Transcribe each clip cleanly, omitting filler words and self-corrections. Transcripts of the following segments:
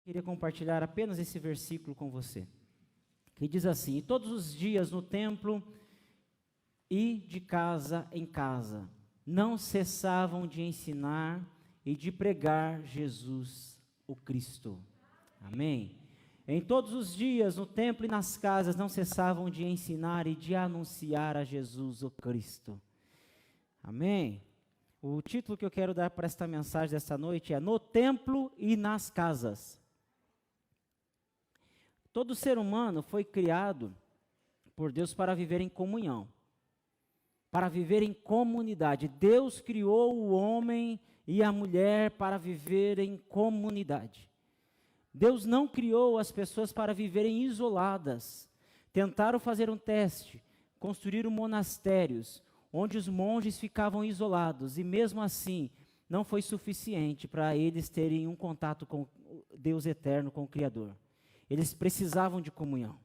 Queria compartilhar apenas esse versículo com você, que diz assim: e todos os dias no templo e de casa em casa, não cessavam de ensinar e de pregar Jesus o Cristo. Amém? Em todos os dias no templo e nas casas, não cessavam de ensinar e de anunciar a Jesus o Cristo. Amém? O título que eu quero dar para esta mensagem desta noite é No Templo e nas Casas. Todo ser humano foi criado por Deus para viver em comunhão, para viver em comunidade. Deus criou o homem e a mulher para viver em comunidade. Deus não criou as pessoas para viverem isoladas. Tentaram fazer um teste, construíram monastérios, onde os monges ficavam isolados, e mesmo assim não foi suficiente para eles terem um contato com Deus eterno, com o Criador. Eles precisavam de comunhão.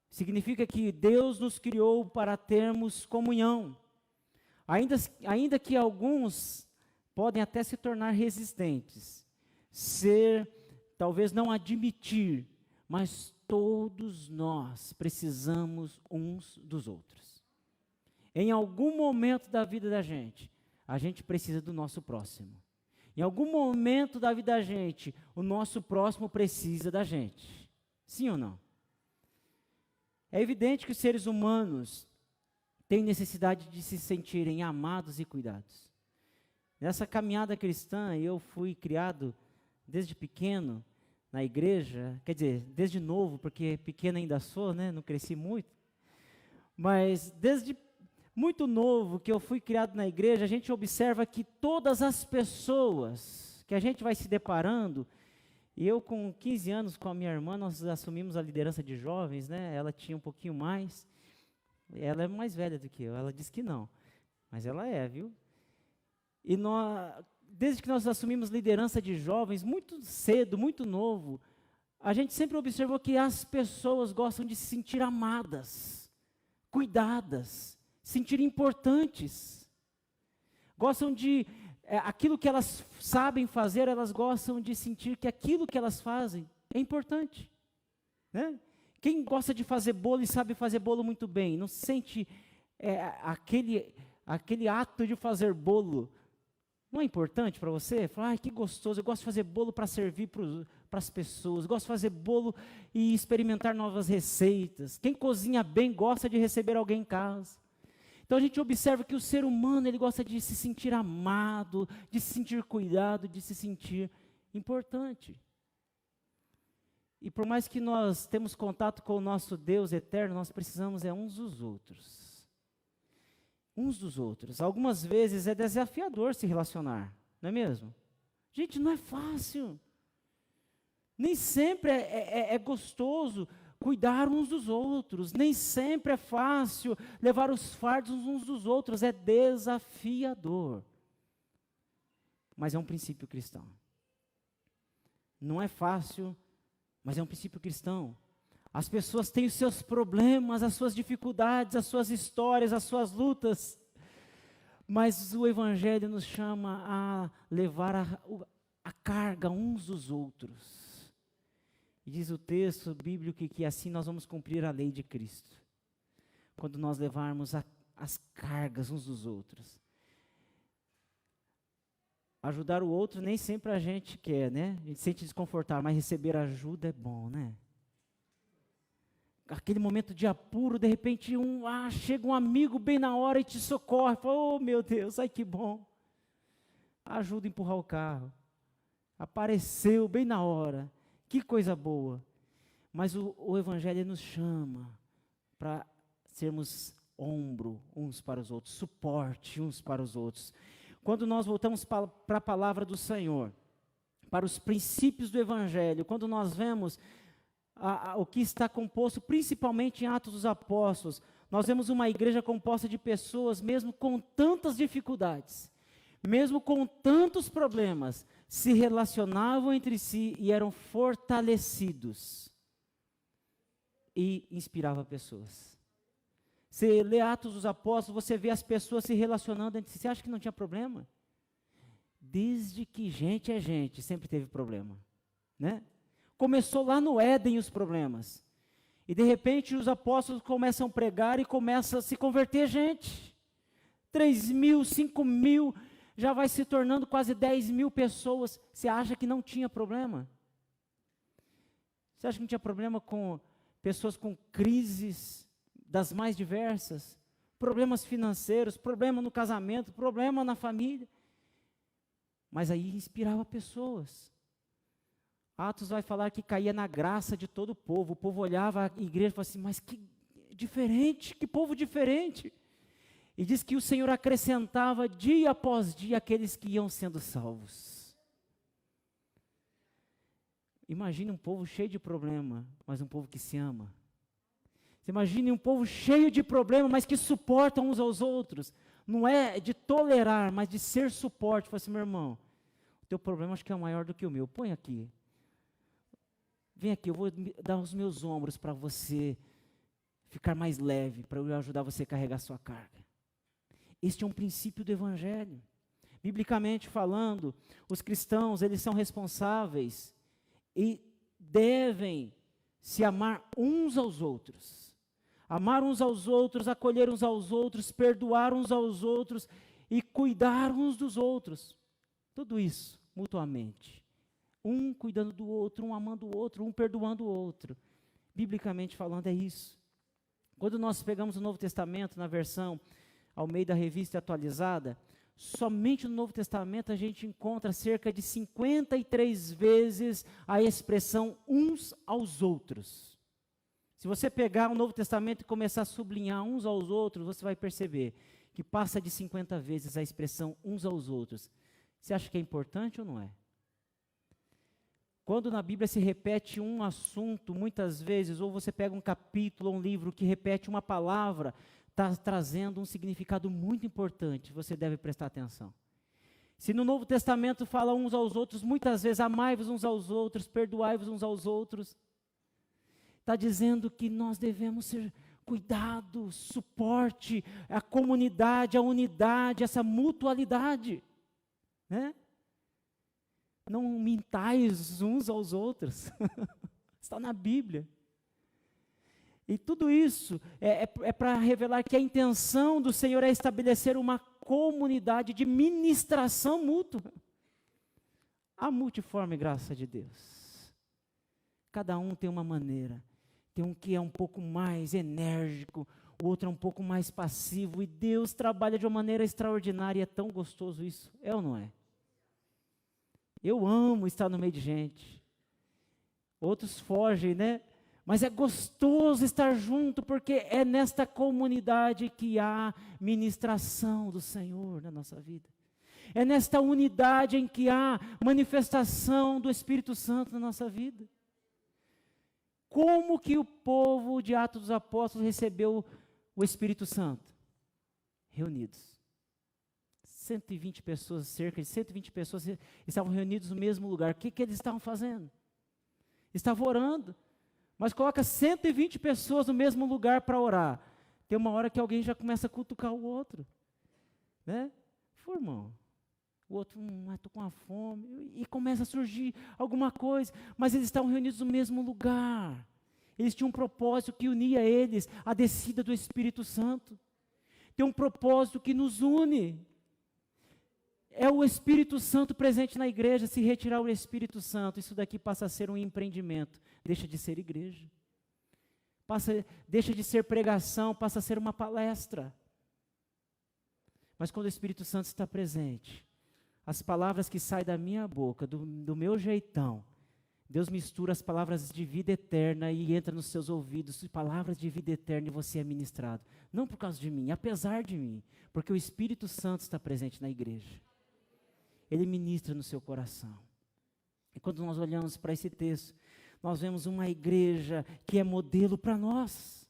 Significa que Deus nos criou para termos comunhão. Ainda que alguns podem até se tornar resistentes, talvez não admitir, mas todos nós precisamos uns dos outros. Em algum momento da vida da gente, a gente precisa do nosso próximo. Em algum momento da vida da gente, o nosso próximo precisa da gente. Sim ou não? É evidente que os seres humanos têm necessidade de se sentirem amados e cuidados. Nessa caminhada cristã, eu fui criado desde pequeno na igreja, quer dizer, desde novo, porque pequeno ainda sou, né? Não cresci muito. Mas desde muito novo que eu fui criado na igreja, a gente observa que todas as pessoas que a gente vai se deparando, e eu com 15 anos com a minha irmã, nós assumimos a liderança de jovens, né? Ela tinha um pouquinho mais, ela é mais velha do que eu, ela disse que não, mas ela é, viu? E desde que nós assumimos liderança de jovens, muito cedo, muito novo, a gente sempre observou que as pessoas gostam de se sentir amadas, cuidadas, sentir importantes, gostam de, aquilo que elas sabem fazer, elas gostam de sentir que aquilo que elas fazem é importante, né? Quem gosta de fazer bolo e sabe fazer bolo muito bem, não sente aquele ato de fazer bolo, não é importante para você? Falar, que gostoso, eu gosto de fazer bolo para servir para as pessoas, gosto de fazer bolo e experimentar novas receitas. Quem cozinha bem gosta de receber alguém em casa. Então a gente observa que o ser humano, ele gosta de se sentir amado, de se sentir cuidado, de se sentir importante. E por mais que nós temos contato com o nosso Deus eterno, nós precisamos uns dos outros. Uns dos outros. Algumas vezes é desafiador se relacionar, não é mesmo? Gente, não é fácil. Nem sempre é gostoso cuidar uns dos outros, nem sempre é fácil levar os fardos uns dos outros, é desafiador. Mas é um princípio cristão. Não é fácil, mas é um princípio cristão. As pessoas têm os seus problemas, as suas dificuldades, as suas histórias, as suas lutas, mas o Evangelho nos chama a levar a carga uns dos outros. E diz o texto bíblico que assim nós vamos cumprir a lei de Cristo, quando nós levarmos as cargas uns dos outros. Ajudar o outro nem sempre a gente quer, né? A gente se sente desconfortável, mas receber ajuda é bom, né? Aquele momento de apuro, de repente chega um amigo bem na hora e te socorre. Fala, oh meu Deus, ai que bom. Ajuda a empurrar o carro. Apareceu bem na hora. Que coisa boa. Mas o Evangelho nos chama para sermos ombro uns para os outros, suporte uns para os outros. Quando nós voltamos para a palavra do Senhor, para os princípios do Evangelho, quando nós vemos o que está composto, principalmente em Atos dos Apóstolos, nós vemos uma igreja composta de pessoas, mesmo com tantas dificuldades, mesmo com tantos problemas, se relacionavam entre si e eram fortalecidos e inspirava pessoas. Você lê Atos dos Apóstolos, você vê as pessoas se relacionando entre si. Você acha que não tinha problema? Desde que gente é gente, sempre teve problema, né? Começou lá no Éden os problemas. E de repente os apóstolos começam a pregar e começa a se converter gente. 3.000, 5.000, já vai se tornando quase 10.000 pessoas. Você acha que não tinha problema? Você acha que não tinha problema com pessoas com crises das mais diversas? Problemas financeiros, problema no casamento, problema na família. Mas aí inspirava pessoas. Atos vai falar que caía na graça de todo o povo. O povo olhava a igreja e falava assim, mas que diferente, que povo diferente. E diz que o Senhor acrescentava dia após dia aqueles que iam sendo salvos. Imagine um povo cheio de problema, mas um povo que se ama. Você imagine um povo cheio de problema, mas que suportam uns aos outros. Não é de tolerar, mas de ser suporte. Fala assim, meu irmão, o teu problema acho que é maior do que o meu. Põe aqui. Vem aqui, eu vou dar os meus ombros para você ficar mais leve, para eu ajudar você a carregar a sua carga. Este é um princípio do Evangelho. Biblicamente falando, os cristãos, eles são responsáveis e devem se amar uns aos outros. Amar uns aos outros, acolher uns aos outros, perdoar uns aos outros e cuidar uns dos outros. Tudo isso, mutuamente. Um cuidando do outro, um amando o outro, um perdoando o outro. Biblicamente falando, é isso. Quando nós pegamos o Novo Testamento na versão Almeida Revista Atualizada, somente no Novo Testamento a gente encontra cerca de 53 vezes a expressão uns aos outros. Se você pegar o Novo Testamento e começar a sublinhar uns aos outros, você vai perceber que passa de 50 vezes a expressão uns aos outros. Você acha que é importante ou não é? Quando na Bíblia se repete um assunto, muitas vezes, ou você pega um capítulo ou um livro que repete uma palavra, está trazendo um significado muito importante, você deve prestar atenção. Se no Novo Testamento fala uns aos outros, muitas vezes amai-vos uns aos outros, perdoai-vos uns aos outros, está dizendo que nós devemos ser cuidado, suporte, a comunidade, a unidade, essa mutualidade, né? Não mintais uns aos outros, está na Bíblia. E tudo isso é para revelar que a intenção do Senhor é estabelecer uma comunidade de ministração mútua. A multiforme graça de Deus. Cada um tem uma maneira. Tem um que é um pouco mais enérgico, o outro é um pouco mais passivo, e Deus trabalha de uma maneira extraordinária, e é tão gostoso isso, é ou não é? Eu amo estar no meio de gente. Outros fogem, né? Mas é gostoso estar junto, porque é nesta comunidade que há ministração do Senhor na nossa vida. É nesta unidade em que há manifestação do Espírito Santo na nossa vida. Como que o povo de Atos dos Apóstolos recebeu o Espírito Santo? Reunidos. 120 pessoas, cerca de 120 pessoas estavam reunidos no mesmo lugar. O que eles estavam fazendo? Estavam orando. Mas coloca 120 pessoas no mesmo lugar para orar. Tem uma hora que alguém já começa a cutucar o outro. Né? Pô, irmão, o outro, estou com uma fome. E começa a surgir alguma coisa. Mas eles estavam reunidos no mesmo lugar. Eles tinham um propósito que unia eles, a descida do Espírito Santo. Tem um propósito que nos une. É o Espírito Santo presente na igreja. Se retirar o Espírito Santo, isso daqui passa a ser um empreendimento. Deixa de ser igreja. Deixa de ser pregação, passa a ser uma palestra. Mas quando o Espírito Santo está presente, as palavras que saem da minha boca, do meu jeitão, Deus mistura as palavras de vida eterna e entra nos seus ouvidos, palavras de vida eterna, e você é ministrado. Não por causa de mim, apesar de mim, porque o Espírito Santo está presente na igreja. Ele ministra no seu coração. E quando nós olhamos para esse texto, nós vemos uma igreja que é modelo para nós.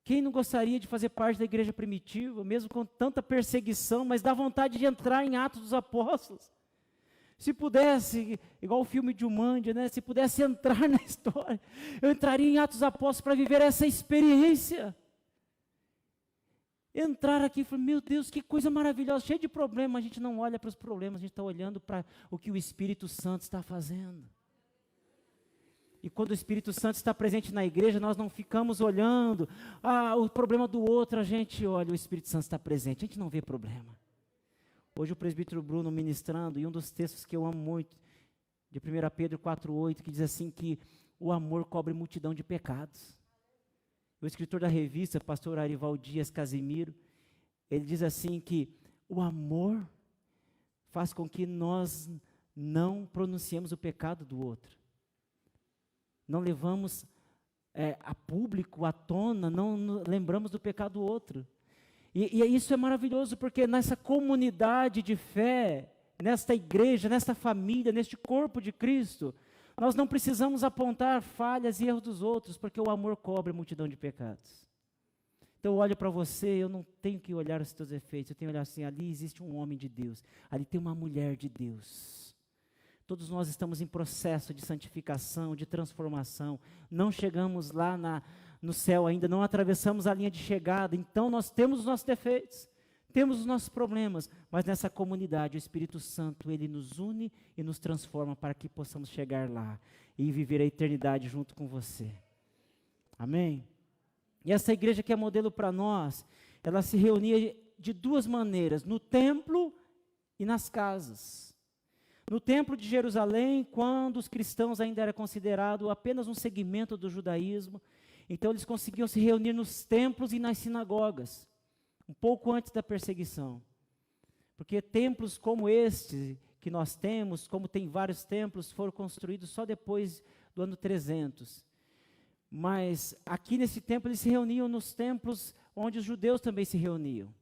Quem não gostaria de fazer parte da igreja primitiva, mesmo com tanta perseguição, mas dá vontade de entrar em Atos dos Apóstolos? Se pudesse, igual o filme de Jumanji, né? Se pudesse entrar na história, eu entraria em Atos dos Apóstolos para viver essa experiência. Entrar aqui e falar, meu Deus, que coisa maravilhosa, cheio de problemas. A gente não olha para os problemas, a gente está olhando para o que o Espírito Santo está fazendo. E quando o Espírito Santo está presente na igreja, nós não ficamos olhando, o problema do outro, a gente olha, o Espírito Santo está presente, a gente não vê problema. Hoje o presbítero Bruno ministrando, e um dos textos que eu amo muito, de 1 Pedro 4,8, que diz assim que o amor cobre multidão de pecados. O escritor da revista, pastor Arival Dias Casimiro, ele diz assim que o amor faz com que nós não pronunciemos o pecado do outro. Não levamos a público, à tona, não lembramos do pecado do outro. E isso é maravilhoso, porque nessa comunidade de fé, nesta igreja, nesta família, neste corpo de Cristo, nós não precisamos apontar falhas e erros dos outros, porque o amor cobre a multidão de pecados. Então eu olho para você, eu não tenho que olhar os teus efeitos, eu tenho que olhar assim, ali existe um homem de Deus, ali tem uma mulher de Deus. Todos nós estamos em processo de santificação, de transformação, não chegamos lá no céu ainda, não atravessamos a linha de chegada, então nós temos os nossos defeitos, temos os nossos problemas, mas nessa comunidade o Espírito Santo, ele nos une e nos transforma para que possamos chegar lá e viver a eternidade junto com você. Amém? E essa igreja que é modelo para nós, ela se reunia de duas maneiras, no templo e nas casas. No templo de Jerusalém, quando os cristãos ainda eram considerados apenas um segmento do judaísmo, então eles conseguiam se reunir nos templos e nas sinagogas, um pouco antes da perseguição. Porque templos como este que nós temos, como tem vários templos, foram construídos só depois do ano 300. Mas aqui nesse templo eles se reuniam nos templos onde os judeus também se reuniam.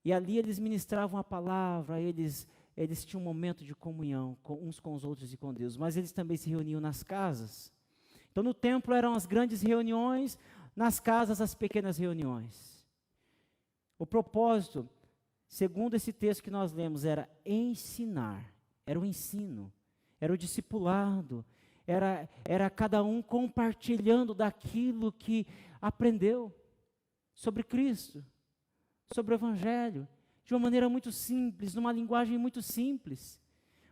E ali eles ministravam a palavra, eles tinham um momento de comunhão uns com os outros e com Deus, mas eles também se reuniam nas casas. Então no templo eram as grandes reuniões, nas casas as pequenas reuniões. O propósito, segundo esse texto que nós lemos, era ensinar, era o ensino, era o discipulado, era cada um compartilhando daquilo que aprendeu sobre Cristo, sobre o Evangelho, de uma maneira muito simples, numa linguagem muito simples,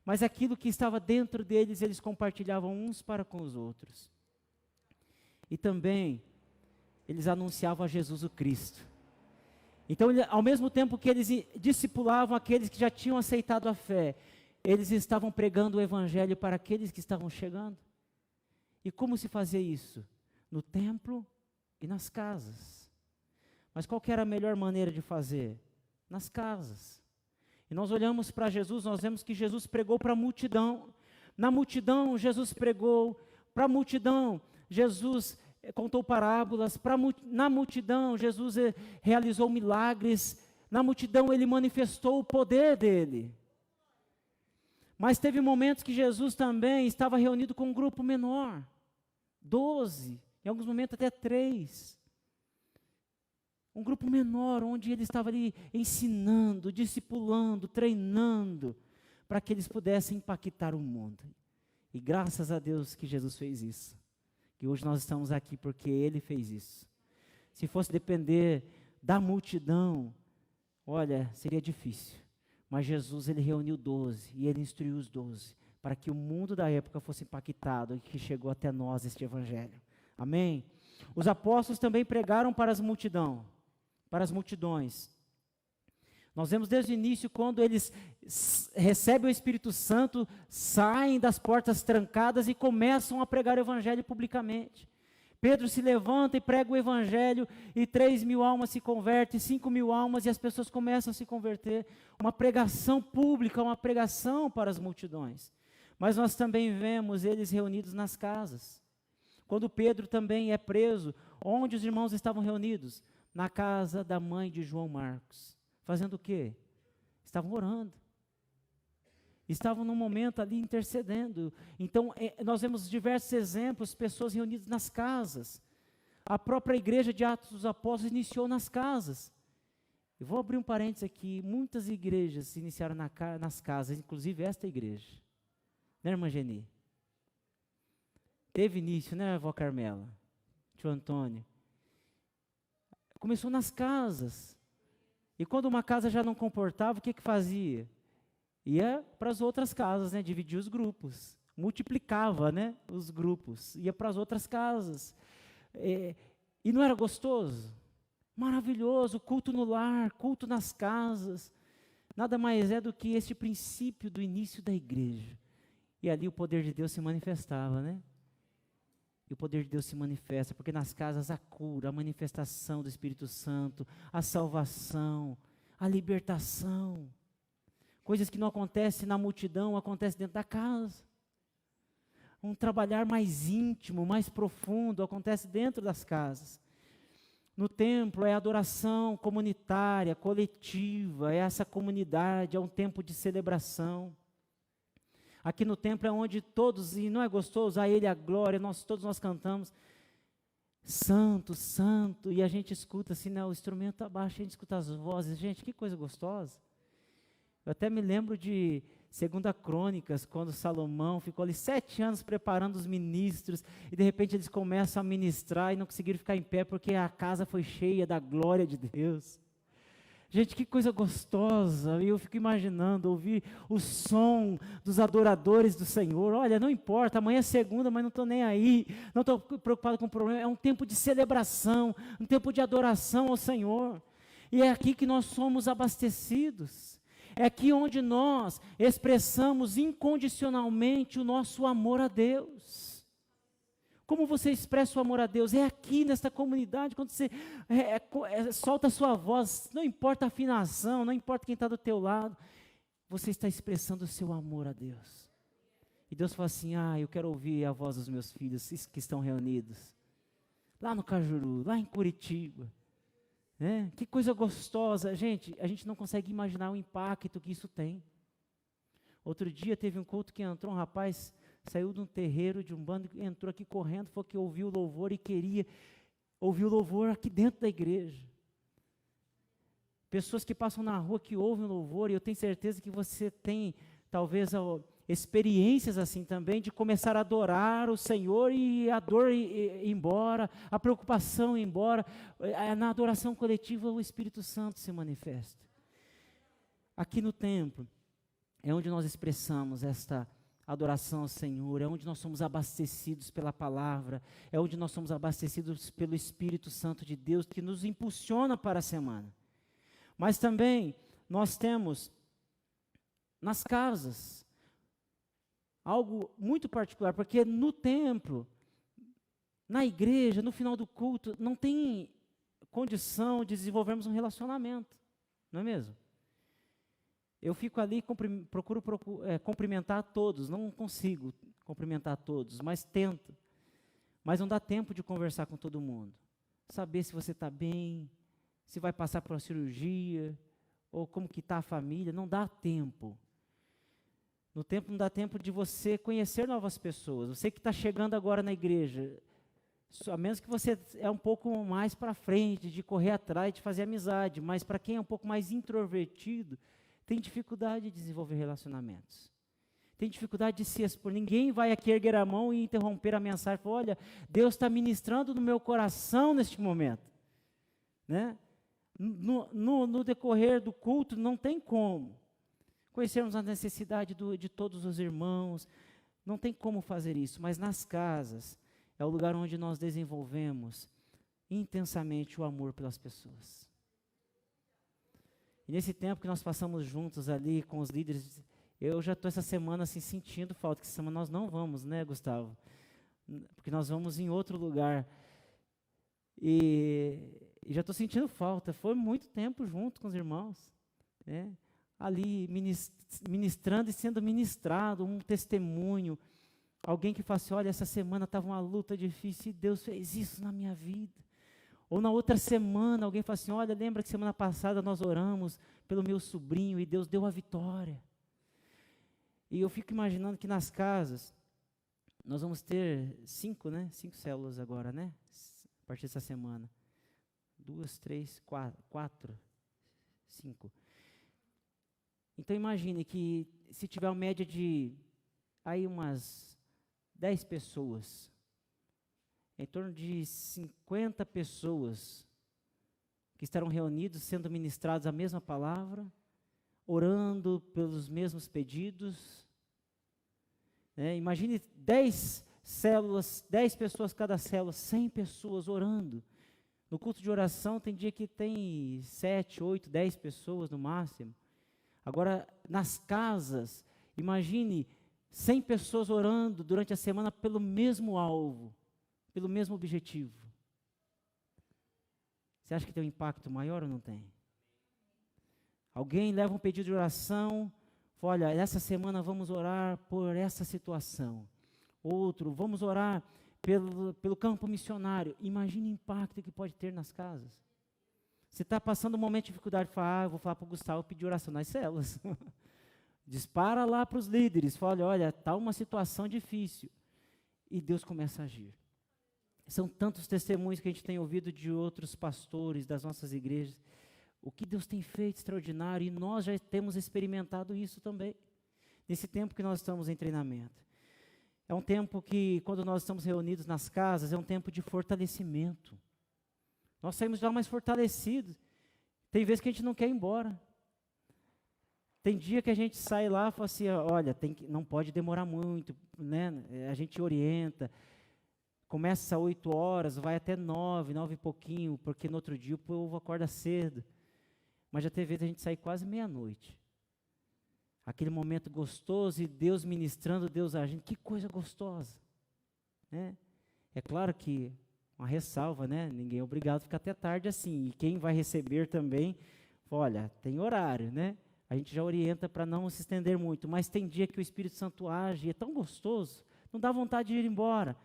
mas aquilo que estava dentro deles, eles compartilhavam uns para com os outros. E também, eles anunciavam a Jesus o Cristo. Então, ao mesmo tempo que eles discipulavam aqueles que já tinham aceitado a fé, eles estavam pregando o Evangelho para aqueles que estavam chegando. E como se fazia isso? No templo e nas casas. Mas qual que era a melhor maneira de fazer? Nas casas. E nós olhamos para Jesus, nós vemos que Jesus pregou para a multidão. Na multidão, Jesus pregou. Para a multidão, Jesus contou parábolas. Na multidão, Jesus realizou milagres. Na multidão, ele manifestou o poder dele. Mas teve momentos que Jesus também estava reunido com um grupo menor. 12, em alguns momentos até 3. Um grupo menor, onde ele estava ali ensinando, discipulando, treinando, para que eles pudessem impactar o mundo. E graças a Deus que Jesus fez isso. Que hoje nós estamos aqui porque ele fez isso. Se fosse depender da multidão, olha, seria difícil. Mas Jesus, ele reuniu 12 e ele instruiu os 12 para que o mundo da época fosse impactado e que chegou até nós este evangelho. Amém? Os apóstolos também pregaram para as multidões. Nós vemos desde o início, quando eles recebem o Espírito Santo, saem das portas trancadas e começam a pregar o evangelho publicamente. Pedro se levanta e prega o evangelho, e 3.000 almas se convertem, 5.000 almas, e as pessoas começam a se converter. Uma pregação pública, uma pregação para as multidões. Mas nós também vemos eles reunidos nas casas. Quando Pedro também é preso, onde os irmãos estavam reunidos? Na casa da mãe de João Marcos. Fazendo o quê? Estavam orando. Estavam num momento ali intercedendo. Então, nós vemos diversos exemplos, pessoas reunidas nas casas. A própria igreja de Atos dos Apóstolos iniciou nas casas. Eu vou abrir um parênteses aqui. Muitas igrejas se iniciaram nas casas, inclusive esta igreja. Né, irmã Geni? Teve início, né, avó Carmela? Tio Antônio. Começou nas casas. E quando uma casa já não comportava, o que fazia? Ia para as outras casas, né? Dividia os grupos. multiplicava, né, os grupos, ia para as outras casas. E não era gostoso? Maravilhoso, culto no lar, culto nas casas. Nada mais é do que este princípio do início da igreja. E ali o poder de Deus se manifestava, né? E o poder de Deus se manifesta, porque nas casas a cura, a manifestação do Espírito Santo, a salvação, a libertação. Coisas que não acontecem na multidão, acontecem dentro da casa. Um trabalhar mais íntimo, mais profundo, acontece dentro das casas. No templo é adoração comunitária, coletiva, é essa comunidade, é um tempo de celebração. Aqui no templo é onde todos, e não é gostoso, a Ele a glória, todos nós cantamos, Santo, Santo, e a gente escuta assim, né, o instrumento abaixo, a gente escuta as vozes, gente, que coisa gostosa. Eu até me lembro de 2 Crônicas, quando Salomão ficou ali 7 anos preparando os ministros, e de repente eles começam a ministrar e não conseguiram ficar em pé, porque a casa foi cheia da glória de Deus. Gente, que coisa gostosa, e eu fico imaginando, ouvir o som dos adoradores do Senhor. Olha, não importa, amanhã é segunda, mas não estou nem aí, não estou preocupado com o problema, é um tempo de celebração, um tempo de adoração ao Senhor, e é aqui que nós somos abastecidos, é aqui onde nós expressamos incondicionalmente o nosso amor a Deus. Como você expressa o amor a Deus? É aqui nesta comunidade, quando você solta a sua voz, não importa a afinação, não importa quem está do teu lado, você está expressando o seu amor a Deus. E Deus fala assim, eu quero ouvir a voz dos meus filhos que estão reunidos, lá no Cajuru, lá em Curitiba. Né? Que coisa gostosa, gente, a gente não consegue imaginar o impacto que isso tem. Outro dia teve um culto que entrou um rapaz, saiu de um terreiro, de um bando, entrou aqui correndo, foi que ouviu o louvor e queria ouvir o louvor aqui dentro da igreja. Pessoas que passam na rua, que ouvem o louvor, e eu tenho certeza que você tem, talvez, experiências assim também, de começar a adorar o Senhor e a dor ir embora, a preocupação ir embora. Na adoração coletiva, o Espírito Santo se manifesta. Aqui no templo, é onde nós expressamos esta adoração ao Senhor, é onde nós somos abastecidos pela palavra, é onde nós somos abastecidos pelo Espírito Santo de Deus, que nos impulsiona para a semana. Mas também nós temos nas casas algo muito particular, porque no templo, na igreja, no final do culto, não tem condição de desenvolvermos um relacionamento, não é mesmo? Eu fico ali, procuro cumprimentar todos, não consigo cumprimentar todos, mas tento. Mas não dá tempo de conversar com todo mundo. Saber se você está bem, se vai passar por uma cirurgia, ou como que está a família, não dá tempo. No tempo não dá tempo de você conhecer novas pessoas. Você que está chegando agora na igreja, a menos que você é um pouco mais para frente, de correr atrás, de fazer amizade, mas para quem é um pouco mais introvertido, tem dificuldade de desenvolver relacionamentos. Tem dificuldade de se expor. Ninguém vai aqui erguer a mão e interromper a mensagem. Falar, olha, Deus está ministrando no meu coração neste momento. Né? No decorrer do culto, não tem como. Conhecermos a necessidade de todos os irmãos. Não tem como fazer isso. Mas nas casas, é o lugar onde nós desenvolvemos intensamente o amor pelas pessoas. E nesse tempo que nós passamos juntos ali com os líderes, eu já estou essa semana assim, sentindo falta, que essa semana nós não vamos, né, Gustavo? Porque nós vamos em outro lugar. E já estou sentindo falta, foi muito tempo junto com os irmãos, né? Ali ministrando e sendo ministrado, um testemunho, alguém que fala assim, olha, essa semana estava uma luta difícil e Deus fez isso na minha vida. Ou na outra semana, alguém fala assim, olha, lembra que semana passada nós oramos pelo meu sobrinho e Deus deu a vitória. E eu fico imaginando que nas casas, nós vamos ter 5 células agora, né? A partir dessa semana. 2, 3, 4, 5. Então imagine que se tiver uma média de aí umas 10 pessoas, em torno de 50 pessoas que estarão reunidos, sendo ministrados a mesma palavra, orando pelos mesmos pedidos, Imagine 10 células, 10 pessoas cada célula, 100 pessoas orando. No culto de oração tem dia que tem 7, 8, 10 pessoas no máximo. Agora, nas casas, imagine 100 pessoas orando durante a semana pelo mesmo alvo, pelo mesmo objetivo. Você acha que tem um impacto maior ou não tem? Alguém leva um pedido de oração, olha, essa semana vamos orar por essa situação. Outro, vamos orar pelo campo missionário. Imagine o impacto que pode ter nas casas. Você está passando um momento de dificuldade, fala, eu vou falar para o Gustavo pedir oração nas células. Dispara lá para os líderes, fala, olha, está uma situação difícil. E Deus começa a agir. São tantos testemunhos que a gente tem ouvido de outros pastores das nossas igrejas. O que Deus tem feito extraordinário, e nós já temos experimentado isso também, nesse tempo que nós estamos em treinamento. É um tempo que, quando nós estamos reunidos nas casas, é um tempo de fortalecimento. Nós saímos já mais fortalecidos. Tem vezes que a gente não quer ir embora. Tem dia que a gente sai lá e fala assim, olha, não pode demorar muito, né? A gente orienta. Começa às 8 horas, vai até 9 e pouquinho, porque no outro dia o povo acorda cedo. Mas já teve vezes a gente sair quase meia-noite. Aquele momento gostoso e Deus ministrando, Deus agindo, que coisa gostosa. Né? É claro que, uma ressalva, né? Ninguém é obrigado a ficar até tarde assim. E quem vai receber também, olha, tem horário, né? A gente já orienta para não se estender muito, mas tem dia que o Espírito Santo age e é tão gostoso, não dá vontade de ir embora.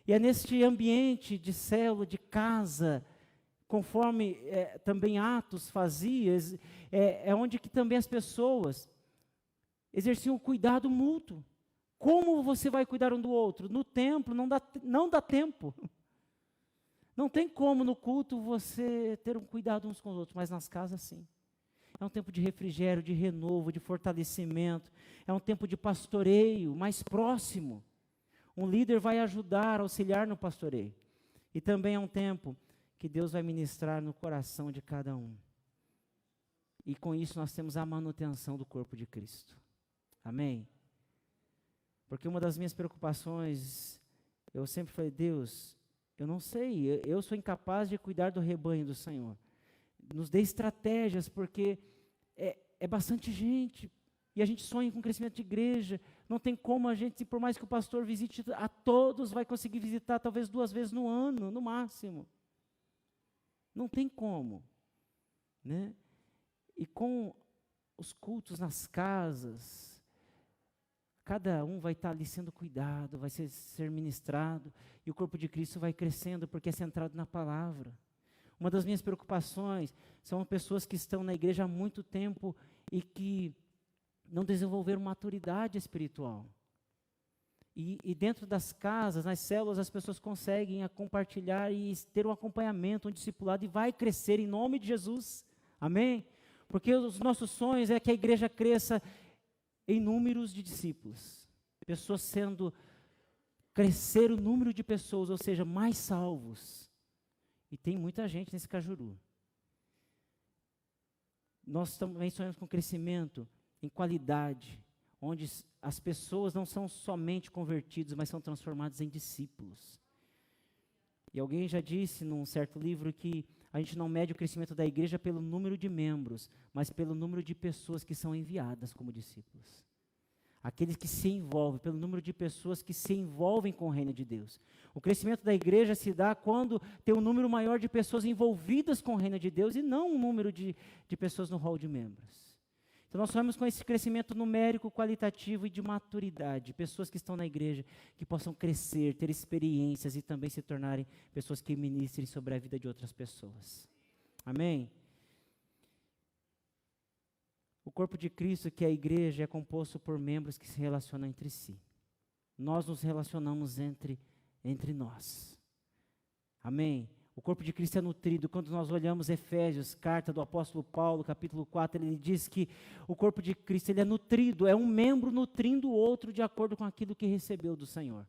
E é neste ambiente de célula, de casa, conforme também Atos fazia, é onde que também as pessoas exerciam cuidado mútuo. Como você vai cuidar um do outro? No templo não dá tempo. Não tem como no culto você ter um cuidado uns com os outros, mas nas casas sim. É um tempo de refrigério, de renovo, de fortalecimento. É um tempo de pastoreio mais próximo. Um líder vai ajudar, auxiliar no pastoreio. E também é um tempo que Deus vai ministrar no coração de cada um. E com isso nós temos a manutenção do corpo de Cristo. Amém? Porque uma das minhas preocupações, eu sempre falei, Deus, eu não sei, eu sou incapaz de cuidar do rebanho do Senhor. Nos dê estratégias, porque é bastante gente, e a gente sonha com crescimento de igreja, não tem como a gente, por mais que o pastor visite a todos, vai conseguir visitar talvez 2 vezes no ano, no máximo. Não tem como. Né? E com os cultos nas casas, cada um vai estar ali sendo cuidado, vai ser ministrado, e o corpo de Cristo vai crescendo, porque é centrado na palavra. Uma das minhas preocupações são pessoas que estão na igreja há muito tempo e que não desenvolveram maturidade espiritual. E dentro das casas, nas células, as pessoas conseguem compartilhar e ter um acompanhamento, um discipulado, e vai crescer em nome de Jesus. Amém? Porque os nossos sonhos é que a igreja cresça em números de discípulos. Pessoas crescer o número de pessoas, ou seja, mais salvos. E tem muita gente nesse cajuru. Nós também sonhamos com crescimento em qualidade, onde as pessoas não são somente convertidas, mas são transformadas em discípulos. E alguém já disse num certo livro que a gente não mede o crescimento da igreja pelo número de membros, mas pelo número de pessoas que são enviadas como discípulos. Aqueles que se envolvem, pelo número de pessoas que se envolvem com o reino de Deus. O crescimento da igreja se dá quando tem um número maior de pessoas envolvidas com o reino de Deus e não um número de pessoas no hall de membros. Então nós sonhamos com esse crescimento numérico, qualitativo e de maturidade. Pessoas que estão na igreja, que possam crescer, ter experiências e também se tornarem pessoas que ministrem sobre a vida de outras pessoas. Amém? O corpo de Cristo, que é a igreja, é composto por membros que se relacionam entre si. Nós nos relacionamos entre nós. Amém? O corpo de Cristo é nutrido. Quando nós olhamos Efésios, carta do apóstolo Paulo, capítulo 4, ele diz que o corpo de Cristo ele é nutrido, é um membro nutrindo o outro de acordo com aquilo que recebeu do Senhor.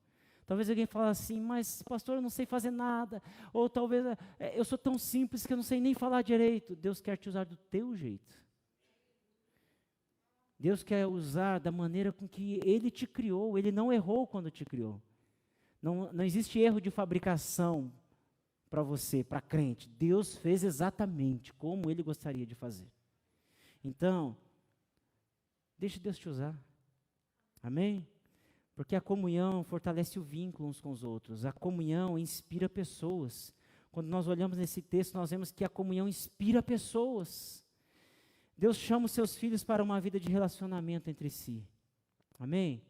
Talvez alguém fale assim, mas pastor, eu não sei fazer nada. Ou talvez, eu sou tão simples que eu não sei nem falar direito. Deus quer te usar do teu jeito. Deus quer usar da maneira com que Ele te criou. Ele não errou quando te criou. Não existe erro de fabricação para você, para crente. Deus fez exatamente como Ele gostaria de fazer. Então, deixe Deus te usar. Amém? Porque a comunhão fortalece o vínculo uns com os outros. A comunhão inspira pessoas. Quando nós olhamos nesse texto, nós vemos que a comunhão inspira pessoas. Deus chama os seus filhos para uma vida de relacionamento entre si. Amém?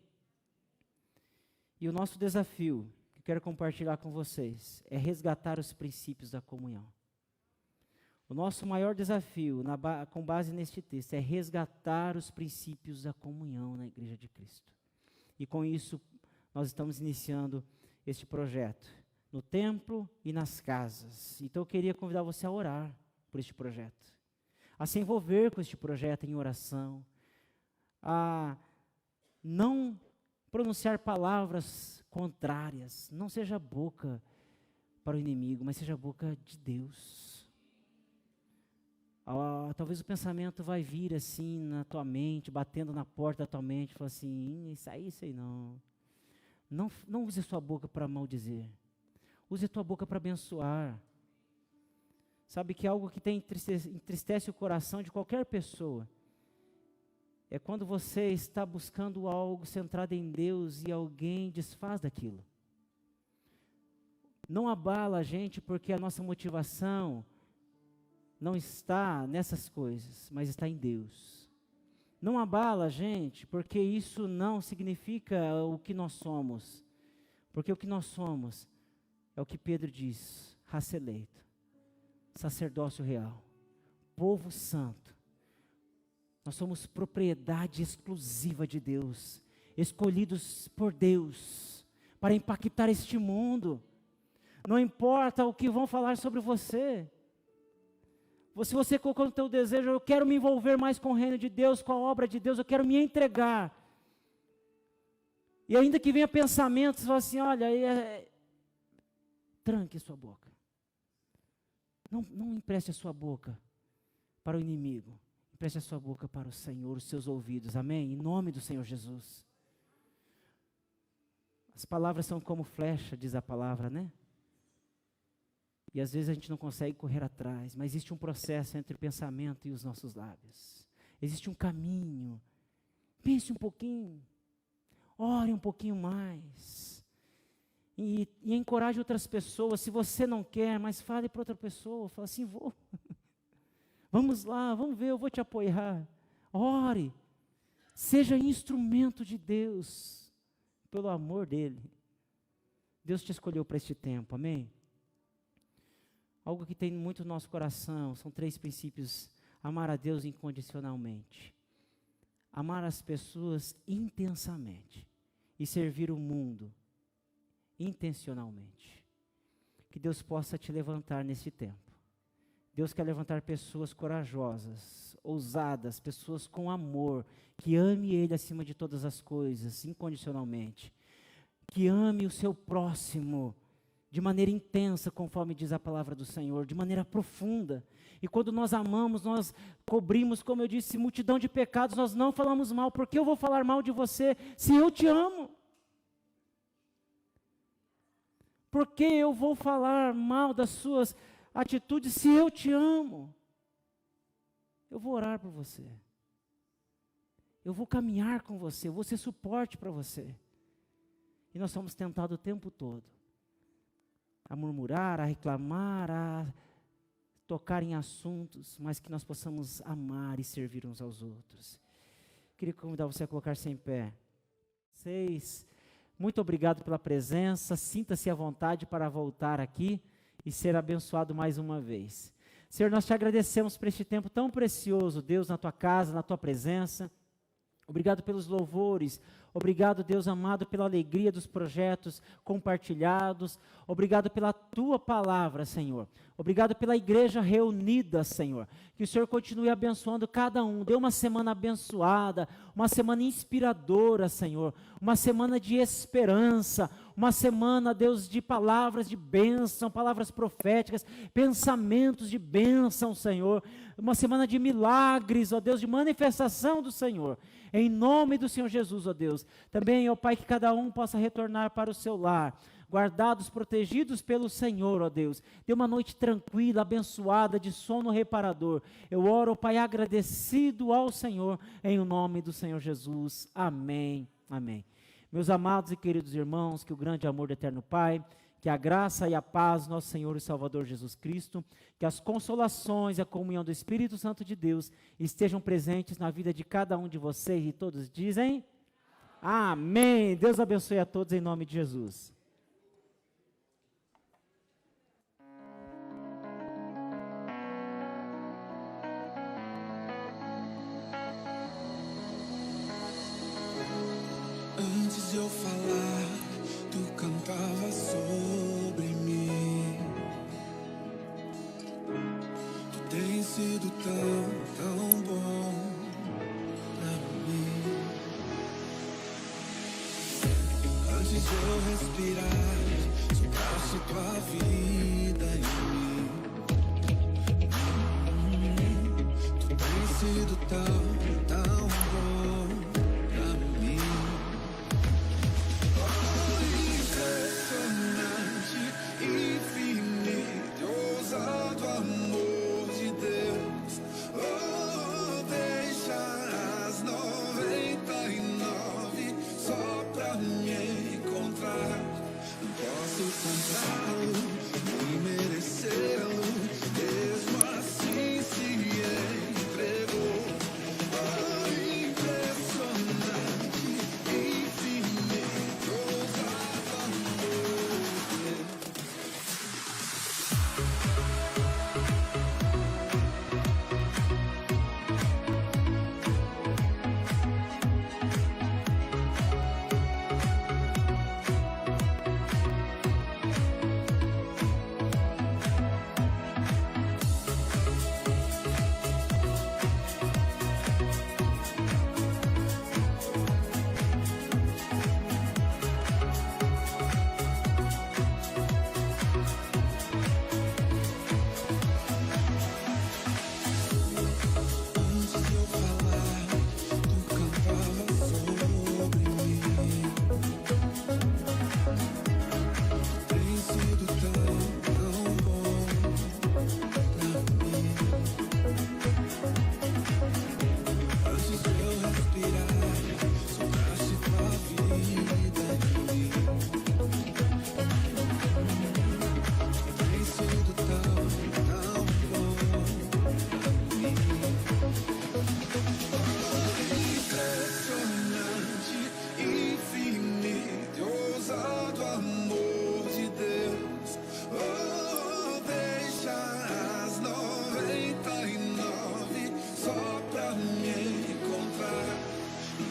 E o nosso desafio, que eu quero compartilhar com vocês, é resgatar os princípios da comunhão. O nosso maior desafio, com base neste texto, é resgatar os princípios da comunhão na Igreja de Cristo. E com isso, nós estamos iniciando este projeto, no templo e nas casas. Então eu queria convidar você a orar por este projeto, a se envolver com este projeto em oração, a não pronunciar palavras contrárias, não seja boca para o inimigo, mas seja boca de Deus. Talvez o pensamento vai vir assim na tua mente, batendo na porta da tua mente, fala assim, isso aí não. Não use a sua boca para maldizer, use a tua boca para abençoar. Sabe que algo que entristece o coração de qualquer pessoa é quando você está buscando algo centrado em Deus e alguém desfaz daquilo. Não abala a gente porque a nossa motivação não está nessas coisas, mas está em Deus. Não abala a gente porque isso não significa o que nós somos. Porque o que nós somos é o que Pedro diz, raça eleita, sacerdócio real, povo santo. Nós somos propriedade exclusiva de Deus, escolhidos por Deus para impactar este mundo. Não importa o que vão falar sobre você. Se você colocou no teu desejo, eu quero me envolver mais com o reino de Deus, com a obra de Deus, eu quero me entregar. E ainda que venha pensamentos, você fala assim, olha, tranque sua boca. Não empreste a sua boca para o inimigo. Empreste a sua boca para o Senhor, os seus ouvidos, amém? Em nome do Senhor Jesus. As palavras são como flecha, diz a palavra, né? E às vezes a gente não consegue correr atrás, mas existe um processo entre o pensamento e os nossos lábios. Existe um caminho. Pense um pouquinho, ore um pouquinho mais. E encoraje outras pessoas, se você não quer, mas fale para outra pessoa, fala assim, vou. Vamos lá, vamos ver, eu vou te apoiar. Ore, seja instrumento de Deus, pelo amor dEle. Deus te escolheu para este tempo, amém? Algo que tem muito no nosso coração, são 3 princípios. Amar a Deus incondicionalmente. Amar as pessoas intensamente. E servir o mundo intencionalmente. Que Deus possa te levantar nesse tempo. Deus quer levantar pessoas corajosas, ousadas, pessoas com amor, que ame Ele acima de todas as coisas, incondicionalmente. Que ame o seu próximo de maneira intensa, conforme diz a palavra do Senhor, de maneira profunda. E quando nós amamos, nós cobrimos, como eu disse, multidão de pecados, nós não falamos mal. Por que eu vou falar mal de você se eu te amo? Por que eu vou falar mal das suas atitudes se eu te amo? Eu vou orar por você. Eu vou caminhar com você, eu vou ser suporte para você. E nós somos tentados o tempo todo a murmurar, a reclamar, a tocar em assuntos, mas que nós possamos amar e servir uns aos outros. Queria convidar você a colocar-se em pé. Vocês, muito obrigado pela presença, sinta-se à vontade para voltar aqui e ser abençoado mais uma vez. Senhor, nós te agradecemos por este tempo tão precioso, Deus, na tua casa, na tua presença. Obrigado pelos louvores, obrigado, Deus amado, pela alegria dos projetos compartilhados, obrigado pela tua palavra, Senhor, obrigado pela igreja reunida, Senhor, que o Senhor continue abençoando cada um, dê uma semana abençoada, uma semana inspiradora, Senhor, uma semana de esperança, uma semana, Deus, de palavras de bênção, palavras proféticas, pensamentos de bênção, Senhor, uma semana de milagres, ó Deus, de manifestação do Senhor, em nome do Senhor Jesus, ó Deus. Também, ó Pai, que cada um possa retornar para o seu lar, guardados, protegidos pelo Senhor, ó Deus. Dê uma noite tranquila, abençoada, de sono reparador. Eu oro, ó Pai, agradecido ao Senhor, em nome do Senhor Jesus. Amém, amém. Meus amados e queridos irmãos, que o grande amor do eterno Pai, que a graça e a paz do nosso Senhor e Salvador Jesus Cristo, que as consolações e a comunhão do Espírito Santo de Deus estejam presentes na vida de cada um de vocês, e todos dizem amém. Deus abençoe a todos em nome de Jesus. Antes de eu falar, tu cantava sobre mim. Tu tens sido tão bom pra mim. Antes de eu respirar, sopraste tua vida em mim. Tu tens sido tão bom.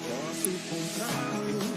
Posso encontrá-lo.